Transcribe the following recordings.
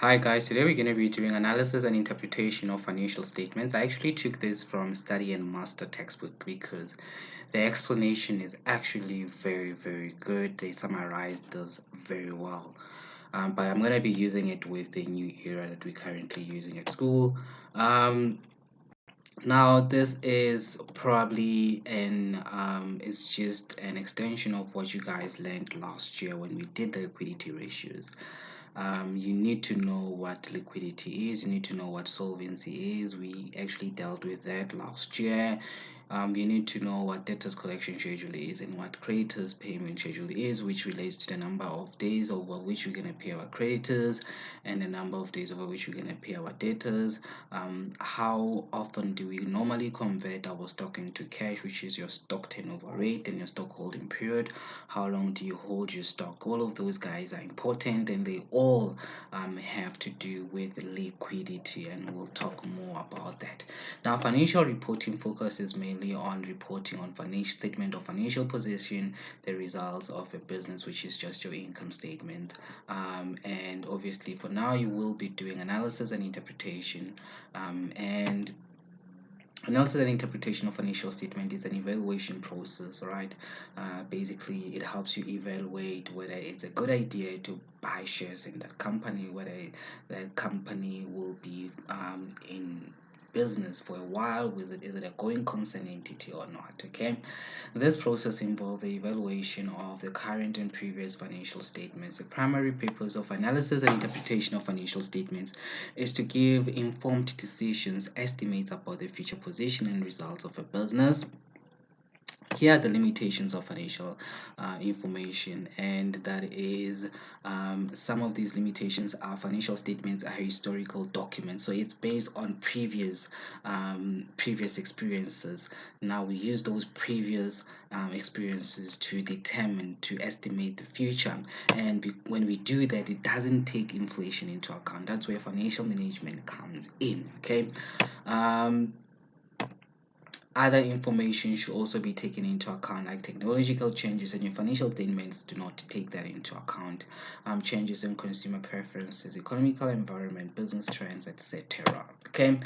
Hi guys, today we're going to be doing analysis and interpretation of financial statements. I actually took this from study and master textbook because the explanation is actually very good. They summarized this very well. But I'm going to be using it with the new era that we're currently using at school. Um, Now this is probably it's just an extension of what you guys learned last year when we did the liquidity ratios. You need to know what liquidity is, you need to know what solvency is. We actually dealt with that last year. You need to know what debtors collection schedule is and what creditors payment schedule is, which relates to the number of days over which we're going to pay our creditors and the number of days over which we're going to pay our debtors. How often do we normally convert our stock into cash, which is your stock turnover rate and your stock holding period? How long do you hold your stock? All of those guys are important, and they all have to do with liquidity, and we'll talk more about that. Now, financial reporting focuses mainly on reporting on financial statement of financial position, the results of a business, which is just your income statement. And obviously, for now, you will be doing analysis and interpretation. And Analysis and interpretation of financial statement is an evaluation process, right? Basically, it helps you evaluate whether it's a good idea to buy shares in that company, whether that company will be in business for a while. Is it a going concern entity or not? Okay, this process involves the evaluation of the current and previous financial statements. The primary purpose of analysis and interpretation of financial statements is to give informed decisions, estimates about the future position and results of a business. Here are the limitations of financial information, and that is some of these limitations are financial statements are historical documents, so it's based on previous experiences. Now we use those previous experiences to determine, to estimate the future, and when we do that, it doesn't take inflation into account. That's where financial management comes in. Okay. um, Other information should also be taken into account, like technological changes, and your financial statements do not take that into account. Changes in consumer preferences, economical environment, business trends, etc. Okay.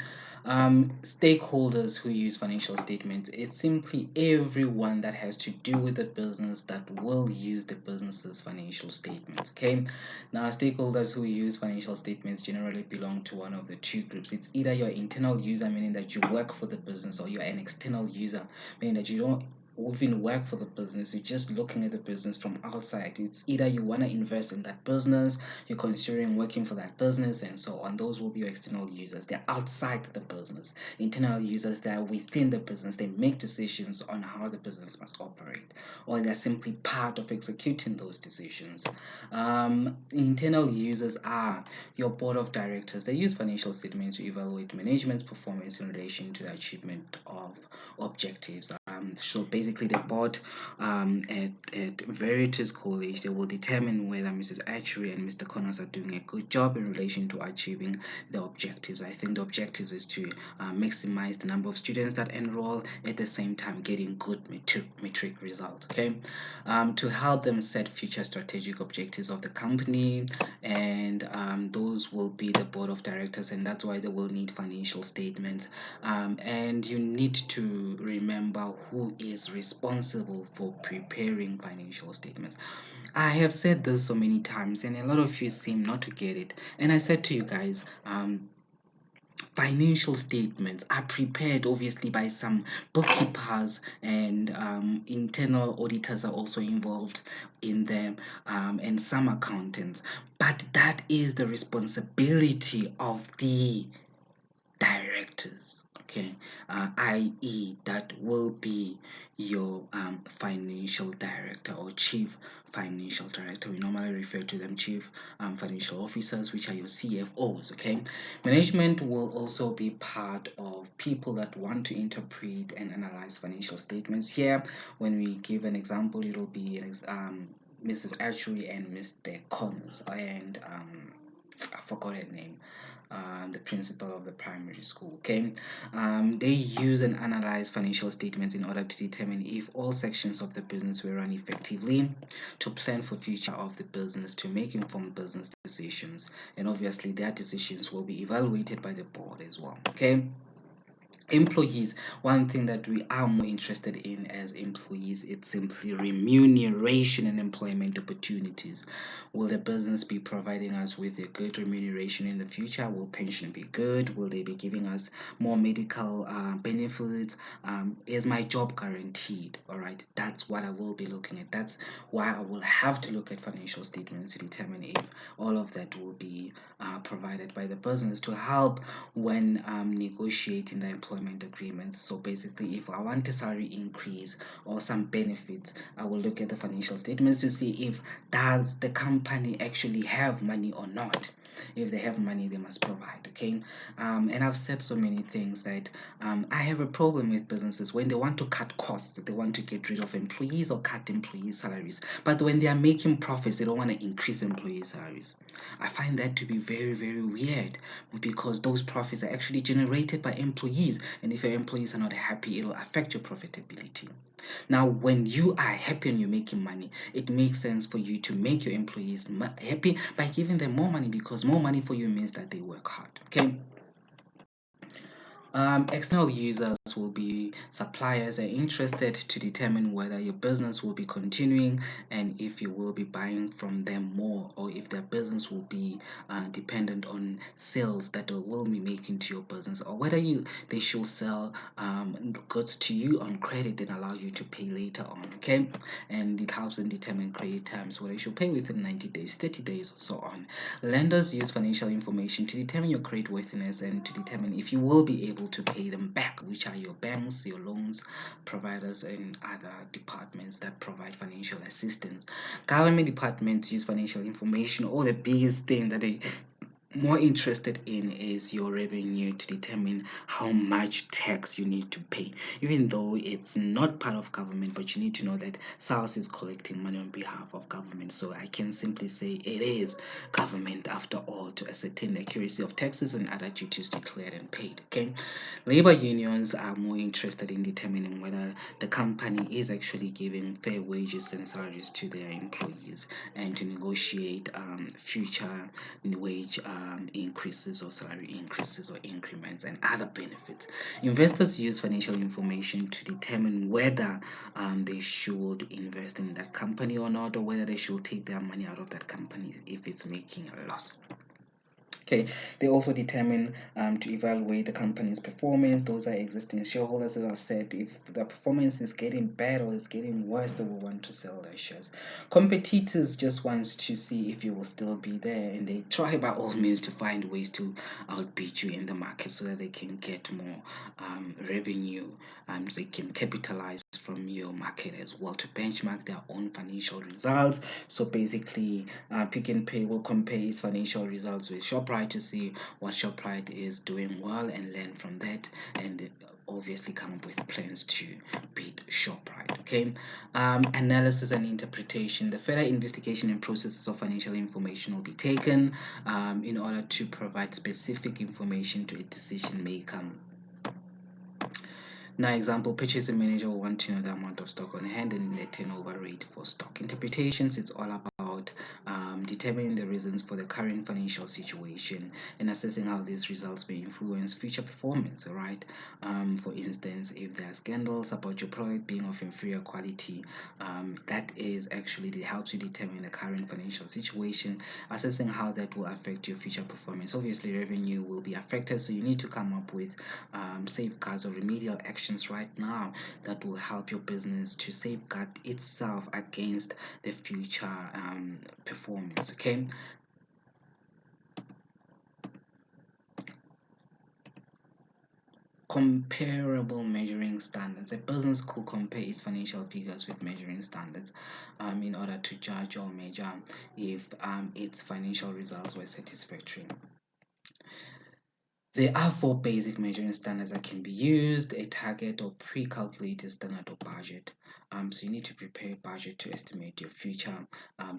Stakeholders who use financial statements, it's simply everyone that has to do with the business that will use the business's financial statements. Okay. Now, stakeholders who use financial statements generally belong to one of the two groups. It's either your internal user, meaning that you work for the business, or you're an external user, meaning that you don't even work for the business, you're just looking at the business from outside. It's either you want to invest in that business, you're considering working for that business, and so on. Those will be your external users. They're outside the business. Internal users, they're within the business. They make decisions on how the business must operate, or they're simply part of executing those decisions. Internal users are your board of directors. They use financial statements to evaluate management's performance in relation to the achievement of objectives. So basically, the board at Veritas College, they will determine whether Mrs. Archery and Mr. Connors are doing a good job in relation to achieving the objectives. I think the objectives is to maximize the number of students that enroll, at the same time getting good metric results. Okay, to help them set future strategic objectives of the company, and those will be the board of directors, and that's why they will need financial statements. And you need to remember who is responsible for preparing financial statements. I have said this so many times, and a lot of you seem not to get it. And I said to you guys, financial statements are prepared obviously by some bookkeepers, and internal auditors are also involved in them, and some accountants, but that is the responsibility of the directors. Okay, i.e., that will be your financial director or chief financial director. We normally refer to them chief financial officers, which are your CFOs. Okay, management will also be part of people that want to interpret and analyze financial statements. Here, when we give an example, it'll be Mrs. Archery and Mr. Connors, and forgot her name, the principal of the primary school. Okay, they use and analyze financial statements in order to determine if all sections of the business were run effectively, to plan for future of the business, to make informed business decisions, and obviously their decisions will be evaluated by the board as well. Okay. Employees, one thing that we are more interested in as employees, it's simply remuneration and employment opportunities. Will the business be providing us with a good remuneration in the future? Will pension be good? Will they be giving us more medical benefits? Is my job guaranteed? All right, that's what I will be looking at. That's why I will have to look at financial statements to determine if all of that will be provided by the business to help when negotiating the employment agreements. So basically, if I want a salary increase or some benefits, I will look at the financial statements to see if does the company actually have money or not. If they have money, they must provide. Okay, and I've said so many things that I have a problem with businesses when they want to cut costs, they want to get rid of employees or cut employee salaries. But when they are making profits, they don't want to increase employee salaries. I find that to be very, very weird because those profits are actually generated by employees, and if your employees are not happy, it will affect your profitability. Now, when you are happy and you're making money, it makes sense for you to make your employees happy by giving them more money, because more money for you means that they work hard. Okay. External users will be suppliers are interested to determine whether your business will be continuing and if you will be buying from them more, or if their business will be dependent on sales that they will be making to your business, or whether they should sell goods to you on credit and allow you to pay later on. Okay, and it helps them determine credit terms, whether you should pay within 90 days, 30 days, or so on. Lenders use financial information to determine your credit worthiness and to determine if you will be able to pay them back, which are your banks, your loans providers, and other departments that provide financial assistance. Government departments use financial information, or the biggest thing that they more interested in is your revenue, to determine how much tax you need to pay, even though it's not part of government, but you need to know that SARS is collecting money on behalf of government. So I can simply say it is government after all, to ascertain the accuracy of taxes and other duties declared and paid. Okay, labor unions are more interested in determining whether the company is actually giving fair wages and salaries to their employees, and to negotiate future wage increases or salary increases or increments and other benefits. Investors use financial information to determine whether they should invest in that company or not, or whether they should take their money out of that company if it's making a loss. Okay, they also determine to evaluate the company's performance. Those are existing shareholders, as I've said. If the performance is getting bad or is getting worse, they will want to sell their shares. Competitors just want to see if you will still be there, and they try by all means to find ways to outbid you in the market so that they can get more revenue, so they can capitalize from your market as well, to benchmark their own financial results. So basically, Pick n Pay will compare its financial results with Shoprite to see what Shoprite is doing well and learn from that, and obviously come up with plans to beat Shoprite. Okay, analysis and interpretation. The further investigation and processes of financial information will be taken in order to provide specific information to a decision maker. Now, example, purchasing manager will want to know the amount of stock on hand and the turnover rate for stock. Interpretations, it's all about determining the reasons for the current financial situation and assessing how these results may influence future performance. All right. For instance, if there are scandals about your product being of inferior quality, that is actually it helps you determine the current financial situation, assessing how that will affect your future performance. Obviously, revenue will be affected, so you need to come up with safeguards or remedial actions right now that will help your business to safeguard itself against the future performance. Okay. Comparable measuring standards. A business could compare its financial figures with measuring standards in order to judge or measure if its financial results were satisfactory. There are four basic measuring standards that can be used: a target or pre-calculated standard or budget. So you need to prepare a budget to estimate your future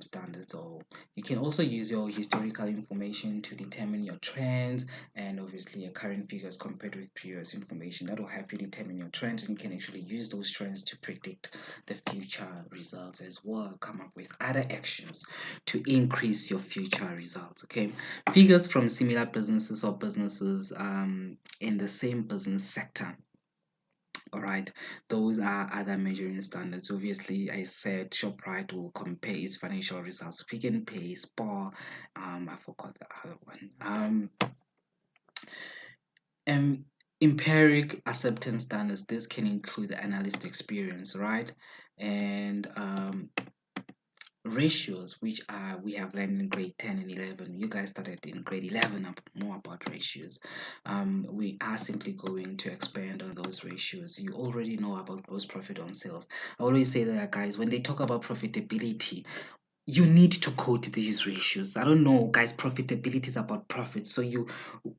standards, or you can also use your historical information to determine your trends, and obviously your current figures compared with previous information. That will help you determine your trends, and you can actually use those trends to predict the future results as well. Come up with other actions to increase your future results. Okay, figures from similar businesses or businesses in the same business sector. All right, those are other measuring standards. Obviously, I said ShopRite will compare its financial results. Pick and Pay, Spar, I forgot the other one. Um, Empiric acceptance standards. This can include the analyst experience, right? And ratios, which are we have learned in grade 10 and 11. You guys started in grade 11 more about ratios. We are simply going to expand on those ratios. You already know about gross profit on sales. I always say that, guys, when they talk about profitability, you need to quote these ratios. I don't know, guys. Profitability is about profit. So you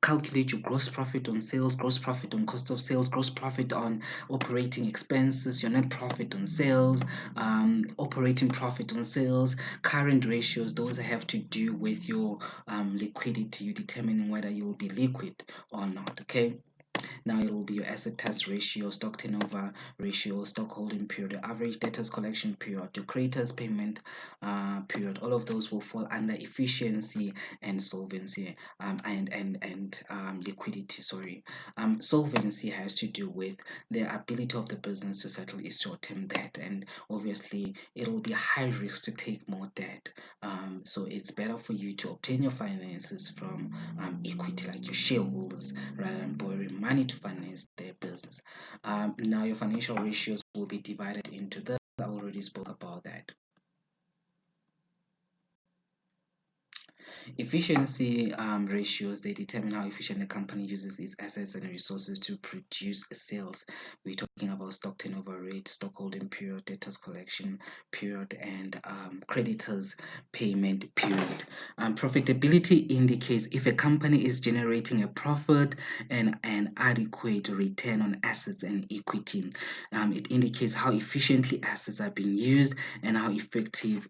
calculate your gross profit on sales, gross profit on cost of sales, gross profit on operating expenses, your net profit on sales, operating profit on sales, current ratios. Those have to do with your liquidity. You determining whether you'll be liquid or not. Okay. Now it will be your asset test ratio, stock turnover ratio, stock holding period, the average debtors collection period, your creditors payment period. All of those will fall under efficiency and solvency, and liquidity. Sorry, solvency has to do with the ability of the business to settle its short-term debt, and obviously it will be high risk to take more debt. So it's better for you to obtain your finances from equity, like your shareholders, rather than borrowing money to finance their business. Now your financial ratios will be divided into this. I already spoke about that. Efficiency ratios, they determine how efficient a company uses its assets and resources to produce sales. We're talking about stock turnover rate, stock holding period, debtors collection period, and creditors payment period. Profitability indicates if a company is generating a profit and an adequate return on assets and equity. It indicates how efficiently assets are being used and how effectively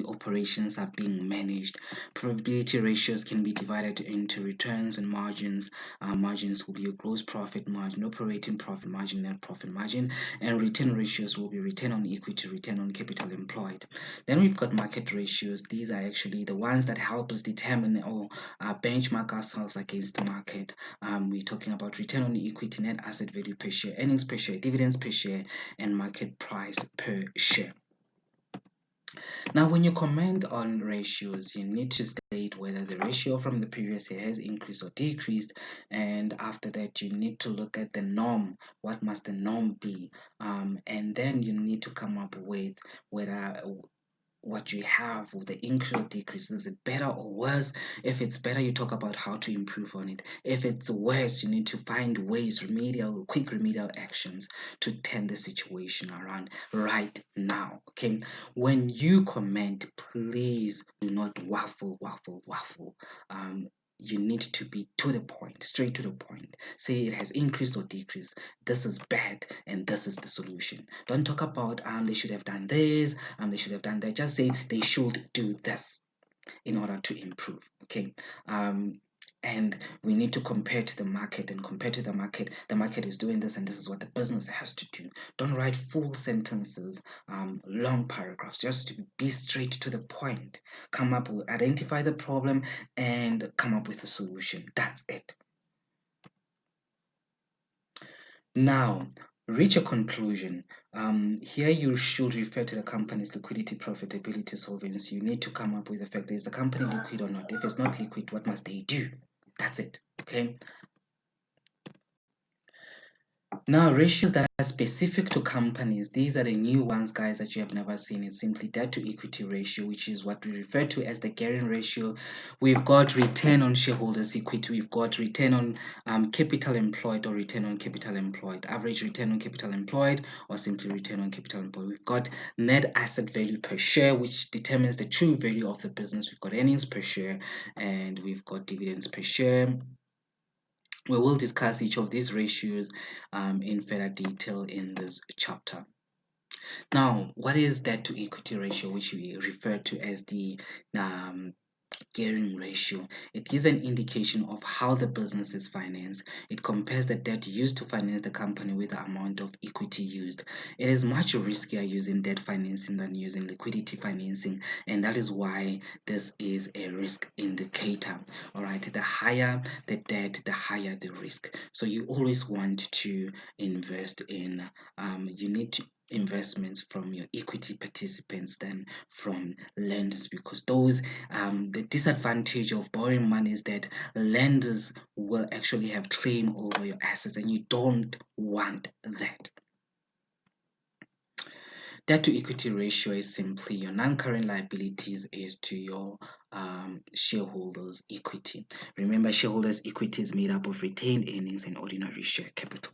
operations are being managed. Profitability ratios can be divided into returns and margins. Margins will be your gross profit margin, operating profit margin, net profit margin, and return ratios will be return on equity, return on capital employed. Then we've got market ratios. These are actually the ones that help us determine or benchmark ourselves against the market. We're talking about return on equity, net asset value per share, earnings per share, dividends per share, and market price per share. Now, when you comment on ratios, you need to state whether the ratio from the previous year has increased or decreased. And after that, you need to look at the norm. What must the norm be? And then you need to come up with whether what you have with the increase or decrease, is it better or worse? If it's better, you talk about how to improve on it. If it's worse, you need to find ways, quick remedial actions to turn the situation around right now. Okay, when you comment, please do not waffle. You need to be to the point, straight to the point. Say it has increased or decreased. This is bad, and this is the solution. Don't talk about they should have done this, they should have done that. Just say they should do this in order to improve. Okay. And we need to compare to the market, and compare to the market. The market is doing this, and this is what the business has to do. Don't write full sentences, long paragraphs. Just to be straight to the point. Come up with, identify the problem, and come up with a solution. That's it. Now, reach a conclusion. Here you should refer to the company's liquidity, profitability, solvency. You need to come up with the fact: is the company liquid or not? If it's not liquid, what must they do? That's it. Okay. Now, ratios that are specific to companies, these are the new ones, guys, that you have never seen. It's simply debt to equity ratio, which is what we refer to as the gearing ratio. We've got return on shareholders' equity. We've got return on capital employed, or return on capital employed, average return on capital employed, or simply return on capital employed. We've got net asset value per share, which determines the true value of the business. We've got earnings per share, and we've got dividends per share. We will discuss each of these ratios in further detail in this chapter. Now, what is debt to equity ratio, which we refer to as the um, gearing ratio? It gives an indication of how the business is financed. It compares the debt used to finance the company with the amount of equity used. It is much riskier using debt financing than using liquidity financing, and that is why this is a risk indicator. All right, the higher the debt, the higher the risk. So you always want to invest in, you need to investments from your equity participants than from lenders, because those the disadvantage of borrowing money is that lenders will actually have claim over your assets, and you don't want that. Debt to equity ratio is simply your non-current liabilities is to your shareholders' equity. Remember, shareholders' equity is made up of retained earnings and ordinary share capital.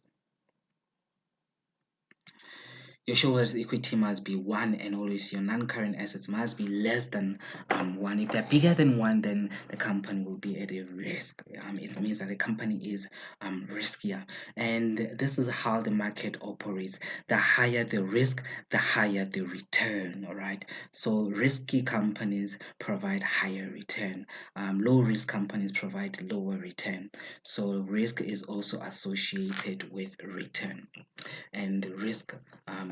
Your shareholders' equity must be 1, and always your non-current assets must be less than 1. If they're bigger than 1, then the company will be at a risk. It means that the company is riskier. And this is how the market operates. The higher the risk, the higher the return. All right. So risky companies provide higher return. Low risk companies provide lower return. So risk is also associated with return, and risk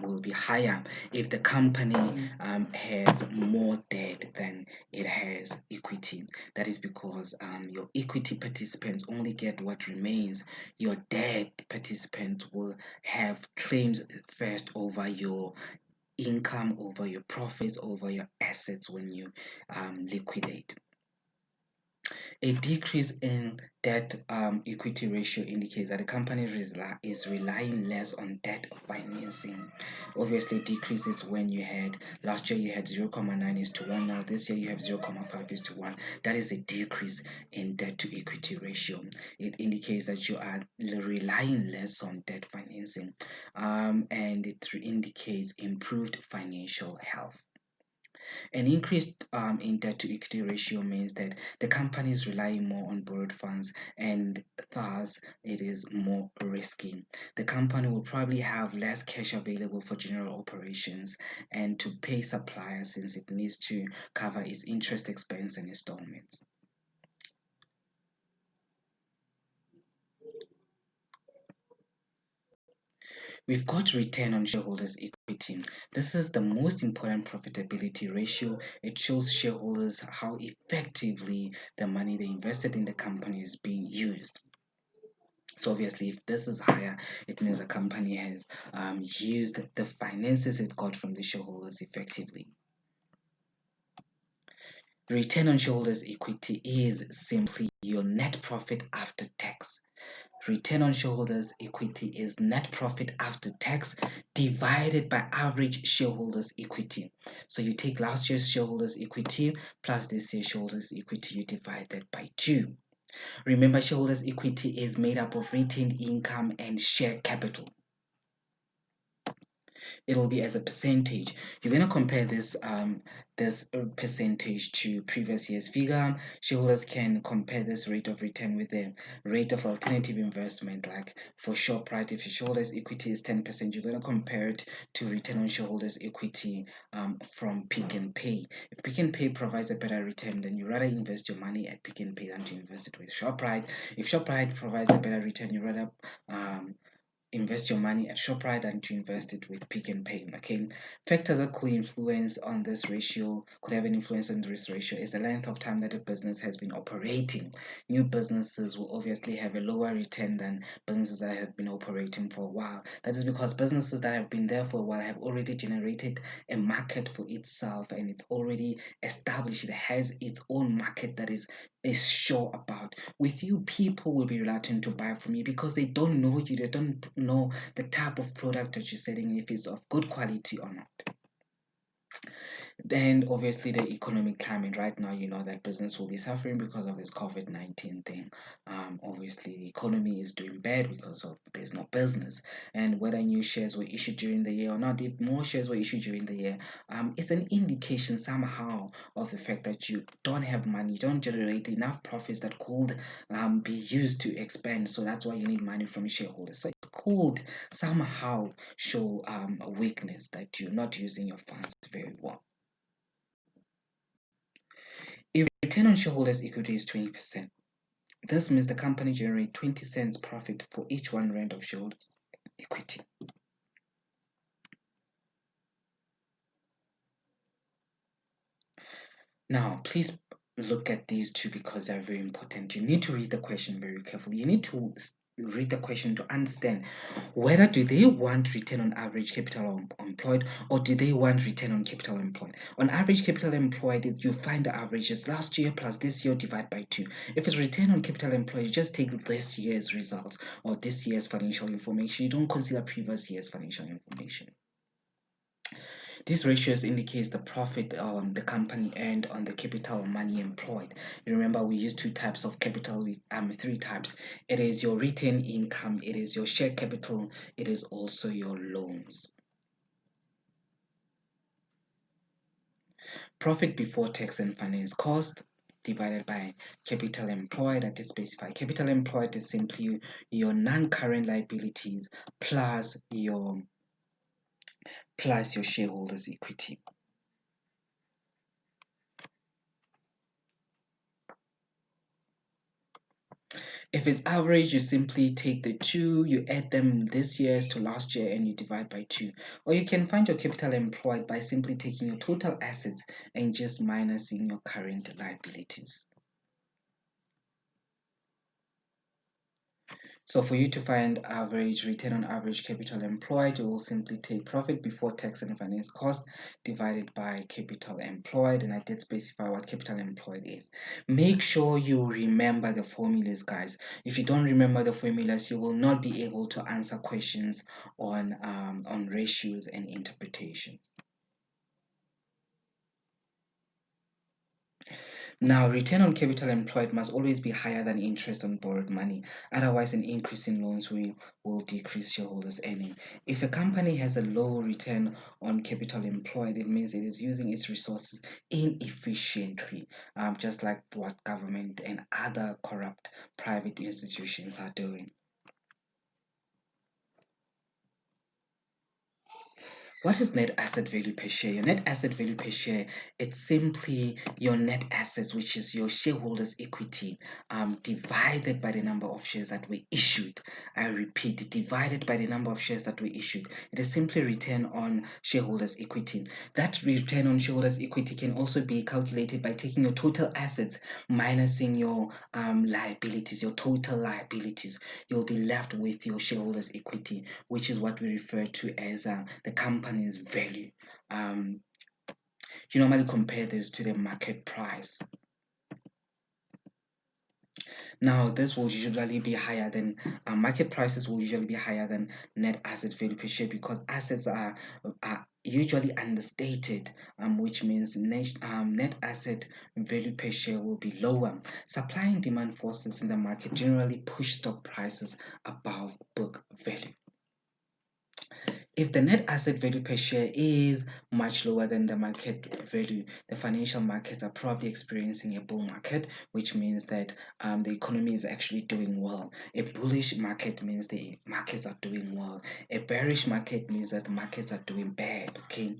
will be higher if the company has more debt than it has equity. That is because your equity participants only get what remains. Your debt participants will have claims first over your income, over your profits, over your assets when you liquidate. A decrease in debt equity ratio indicates that the company is relying less on debt financing. Obviously, decreases when you had last year you had 0.9 is to 1, now this year you have 0.5 is to 1. That is a decrease in debt to equity ratio. It indicates that you are relying less on debt financing, and it indicates improved financial health. An increase in debt to equity ratio means that the company is relying more on borrowed funds, and thus it is more risky. The company will probably have less cash available for general operations and to pay suppliers, since it needs to cover its interest expense and installments. We've got return on shareholders' equity. This is the most important profitability ratio. It shows shareholders how effectively the money they invested in the company is being used. So obviously, if this is higher, it means the company has used the finances it got from the shareholders effectively. Return on shareholders' equity is simply your net profit after tax. Return on shareholders' equity is net profit after tax divided by average shareholders' equity. So you take last year's shareholders' equity plus this year's shareholders' equity, you divide that by 2. Remember, shareholders' equity is made up of retained income and share capital. It will be as a percentage. You're going to compare this percentage to previous year's figure. Shareholders can compare this rate of return with the rate of alternative investment. Like for ShopRite, if your shareholders equity is 10%, you're going to compare it to return on shareholders equity from Pick and Pay. If Pick and Pay provides a better return, then you rather invest your money at Pick and Pay than to invest it with ShopRite. If ShopRite provides a better return, you rather invest your money at ShopRite and to invest it with Pick and Pay. Okay, factors that could influence on this ratio, could have an influence on this ratio, is the length of time that a business has been operating. New businesses will obviously have a lower return than businesses that have been operating for a while. That is because businesses that have been there for a while have already generated a market for itself, and it's already established. It has its own market that is sure about. With you, people will be reluctant to buy from you because they don't know you, they don't know the type of product that you're selling, if it's of good quality or not. Then obviously the economic climate right now, you know that business will be suffering because of this COVID-19 thing. Obviously the economy is doing bad because of there's no business. And whether new shares were issued during the year or not, if more shares were issued during the year, it's an indication somehow of the fact that you don't have money, you don't generate enough profits that could be used to expand. So that's why you need money from shareholders. So it could somehow show a weakness that you're not using your funds very well. If return on shareholders' equity is 20%, this means the company generates 20 cents profit for each 1 rand of shareholders' equity. Now, please look at these two because they're very important. You need to read the question very carefully. You need to read the question to understand whether do they want return on average capital employed or do they want return on capital employed. On average capital employed, you find the averages last year plus this year divide by 2. If it's return on capital employed, you just take this year's results or this year's financial information. You don't consider previous year's financial information. These ratios indicates the profit the company earned on the capital money employed. You remember we use two types of capital, three types. It is your retained income, it is your share capital, it is also your loans. Profit before tax and finance cost divided by capital employed at its specified. Capital employed is simply your non-current liabilities plus your shareholders' equity. If it's average, you simply take the two, you add them this year's to last year, and you divide by 2. Or you can find your capital employed by simply taking your total assets and just minusing your current liabilities. So for you to find average return on average capital employed, you will simply take profit before tax and finance cost divided by capital employed. And I did specify what capital employed is. Make sure you remember the formulas, guys. If you don't remember the formulas, you will not be able to answer questions on ratios and interpretations. Now, return on capital employed must always be higher than interest on borrowed money. Otherwise, an increase in loans will decrease shareholders' earning. If a company has a low return on capital employed, it means it is using its resources inefficiently, just like what government and other corrupt private institutions are doing. What is net asset value per share? Your net asset value per share, it's simply your net assets, which is your shareholders' equity, divided by the number of shares that were issued. I repeat, divided by the number of shares that were issued. It is simply return on shareholders' equity. That return on shareholders' equity can also be calculated by taking your total assets minusing your liabilities, your total liabilities. You'll be left with your shareholders' equity, which is what we refer to as the company's value. You normally compare this to the market price. Now, this will usually be higher than market prices will usually be higher than net asset value per share because assets are usually understated, which means net asset value per share will be lower. Supply and demand forces in the market generally push stock prices above book value. If the net asset value per share is much lower than the market value, the financial markets are probably experiencing a bull market, which means that the economy is actually doing well. A bullish market means the markets are doing well. A bearish market means that the markets are doing bad. Okay,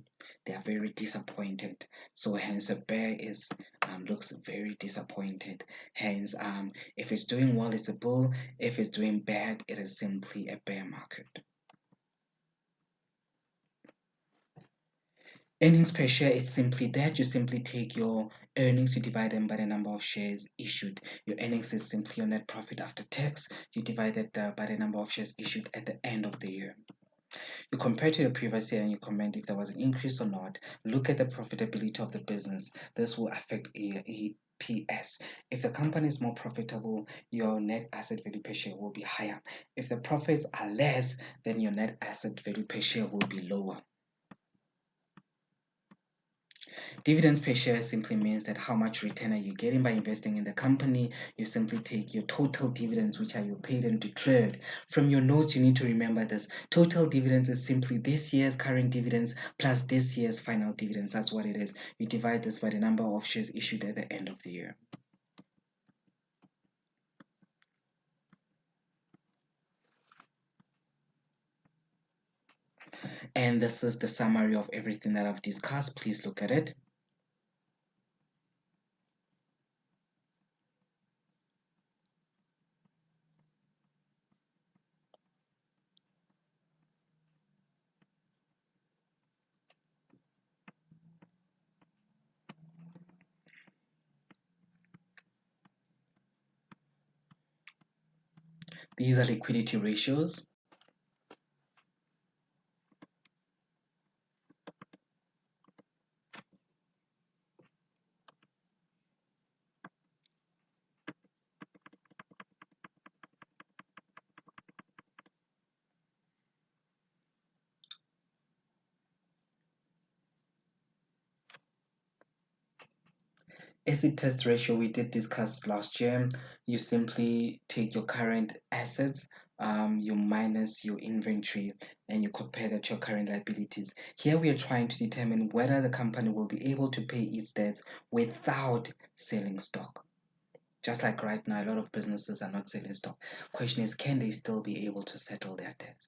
they are very disappointed. So hence a bear is looks very disappointed. Hence, if it's doing well, it's a bull. If it's doing bad, it is simply a bear market. Earnings per share, it's simply that you simply take your earnings, you divide them by the number of shares issued. Your earnings is simply your net profit after tax. You divide that by the number of shares issued at the end of the year. You compare to the previous year and you comment if there was an increase or not. Look at the profitability of the business. This will affect EPS. If the company is more profitable, your net asset value per share will be higher. If the profits are less, then your net asset value per share will be lower. Dividends per share simply means that how much return are you getting by investing in the company. You simply take your total dividends, which are your paid and declared. From your notes, you need to remember this. Total dividends is simply this year's current dividends plus this year's final dividends. That's what it is. You divide this by the number of shares issued at the end of the year. And this is the summary of everything that I've discussed. Please look at it. These are liquidity ratios. Acid test ratio we did discuss last year. You simply take your current assets, you minus your inventory, and you compare that to your current liabilities. Here we are trying to determine whether the company will be able to pay its debts without selling stock. Just like right now, a lot of businesses are not selling stock. Question is, can they still be able to settle their debts?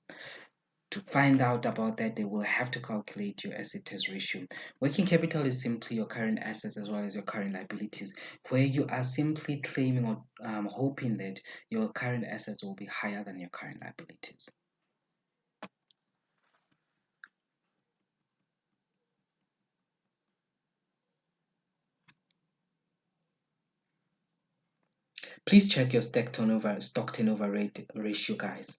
To find out about that, they will have to calculate your asset test ratio. Working capital is simply your current assets as well as your current liabilities, where you are simply claiming or hoping that your current assets will be higher than your current liabilities. Please check your stock turnover rate ratio, guys.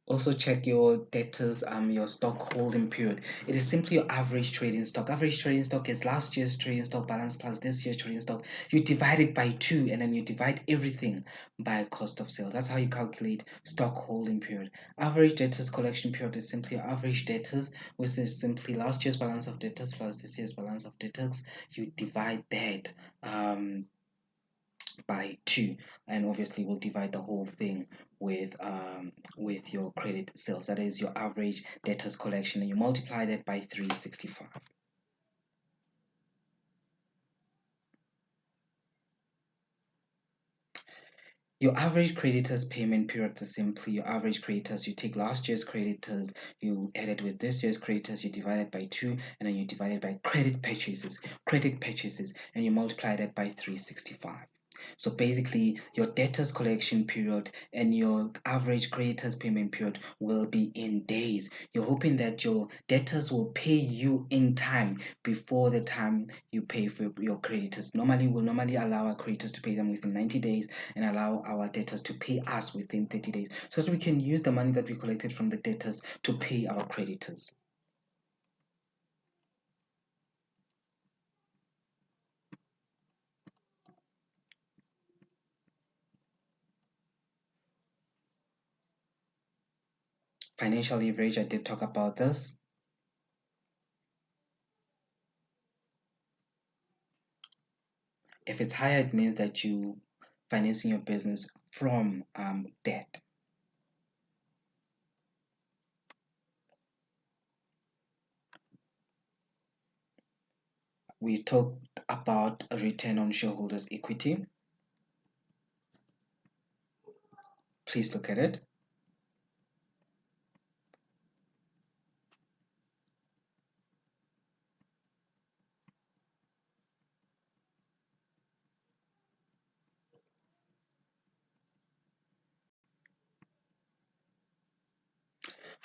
Also check your debtors, your stock holding period. It is simply your average trading stock. Average trading stock is last year's trading stock balance plus this year's trading stock. You divide it by 2 and then you divide everything by cost of sales. That's how you calculate stock holding period. Average debtors collection period is simply your average debtors, which is simply last year's balance of debtors plus this year's balance of debtors. You divide that by 2, and obviously we'll divide the whole thing with your credit sales. That is your average debtors collection, and you multiply that by 365. Your average creditors payment period is simply your average creditors. You take last year's creditors, you add it with this year's creditors, you divide it by 2, and then you divide it by credit purchases, and you multiply that by 365. So basically, your debtors collection period and your average creditors payment period will be in days. You're hoping that your debtors will pay you in time before the time you pay for your creditors. We'll normally allow our creditors to pay them within 90 days and allow our debtors to pay us within 30 days so that we can use the money that we collected from the debtors to pay our creditors. Financial leverage, I did talk about this. If it's higher, it means that you financing your business from debt. We talked about a return on shareholders' equity. Please look at it.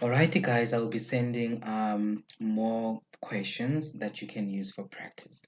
Alrighty, guys, I'll be sending more questions that you can use for practice.